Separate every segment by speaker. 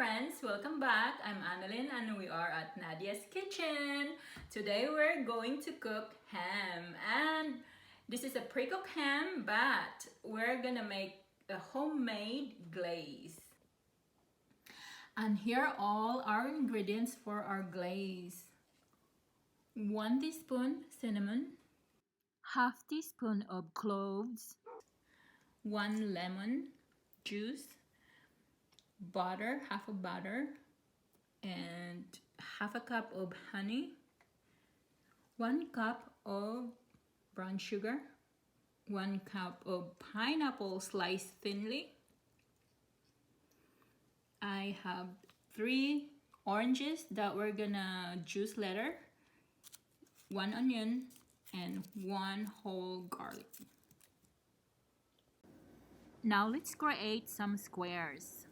Speaker 1: friends, welcome back. I'm Annalyn and we are at Nadia's Kitchen. Today we're going to cook ham, and this is a pre-cooked ham, but we're gonna make a homemade glaze. And here are all our ingredients for our glaze. 1 teaspoon cinnamon, half teaspoon of cloves, 1 lemon juice, butter, half a butter, and half a cup of honey, 1 cup of brown sugar, 1 cup of pineapple sliced thinly. I have 3 oranges that we're gonna juice later, 1 onion, and 1 whole garlic. Now let's create some squares.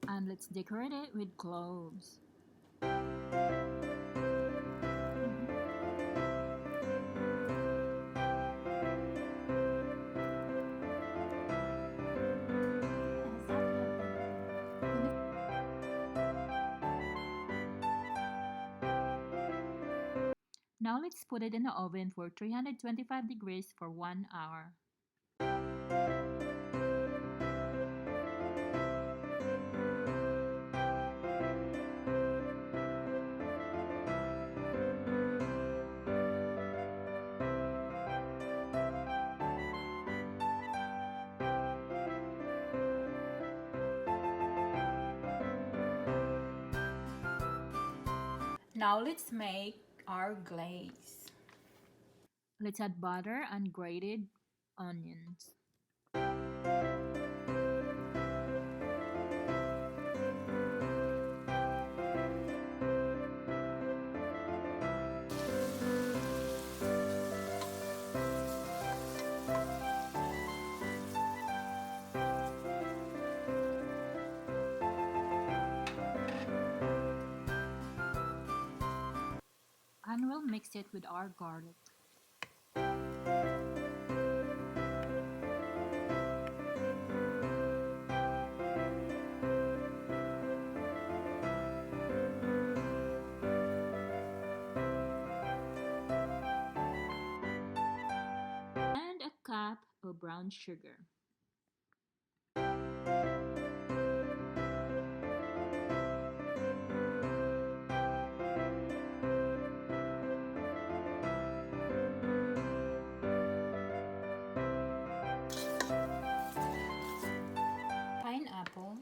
Speaker 1: And let's decorate it with cloves. Now let's put it in the oven for 325 degrees for 1 hour. Now let's make our glaze. Let's add butter and grated onions. And we'll mix it with our garlic. And a cup of brown sugar. Pineapple,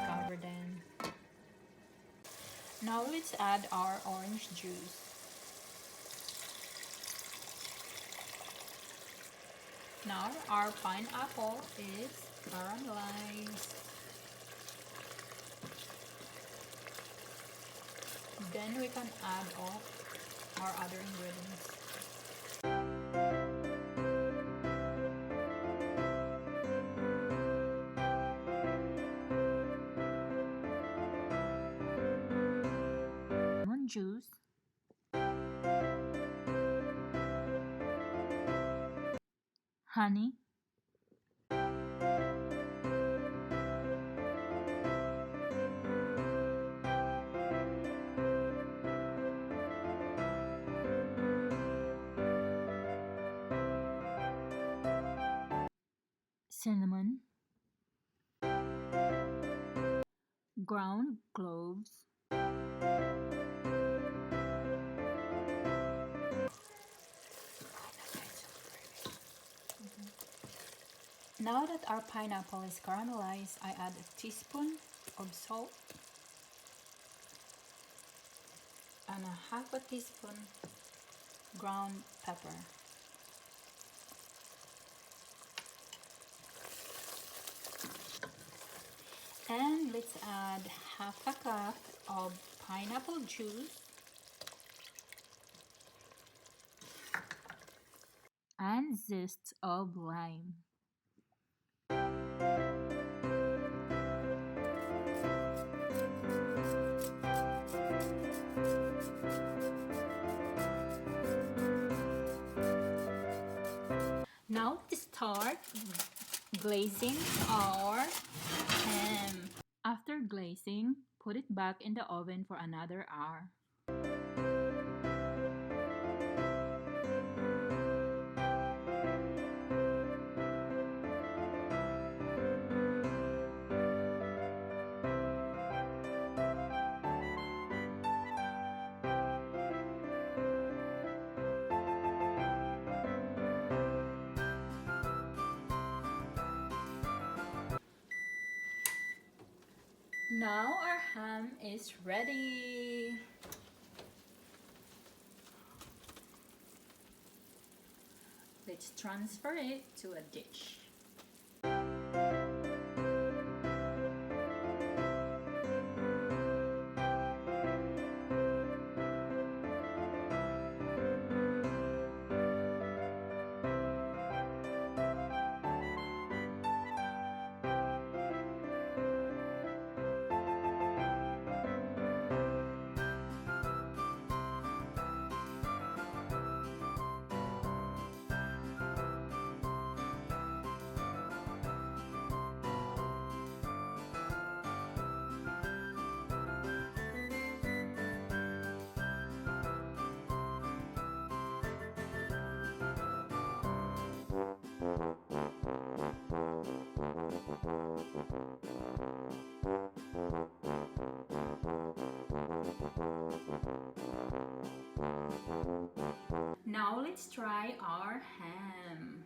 Speaker 1: cover them. Now let's add our orange juice. Now our pineapple is caramelized. Then we can add all our other ingredients. Lemon juice, honey, cinnamon, ground cloves, Now that our pineapple is caramelized, I add a teaspoon of salt and a half a teaspoon ground pepper. And let's add half a cup of pineapple juice and zest of lime. Now let's start glazing our ham. After glazing, put it back in the oven for another hour. Now our ham is ready. Let's transfer it to a dish. Now let's try our ham.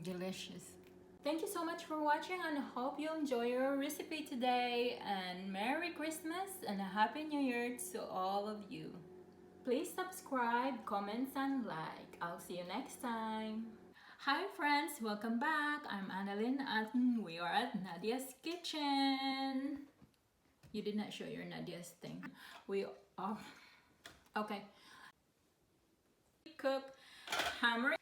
Speaker 1: Delicious. Thank you so much for watching and hope you enjoy your recipe today, and Merry Christmas and a Happy New Year to all of you. Please subscribe, comment and like. I'll see you next time. Hi friends, welcome back. I'm Annalyn and we are at Nadia's Kitchen. You did not show your Nadia's thing. We are okay. Cook hammer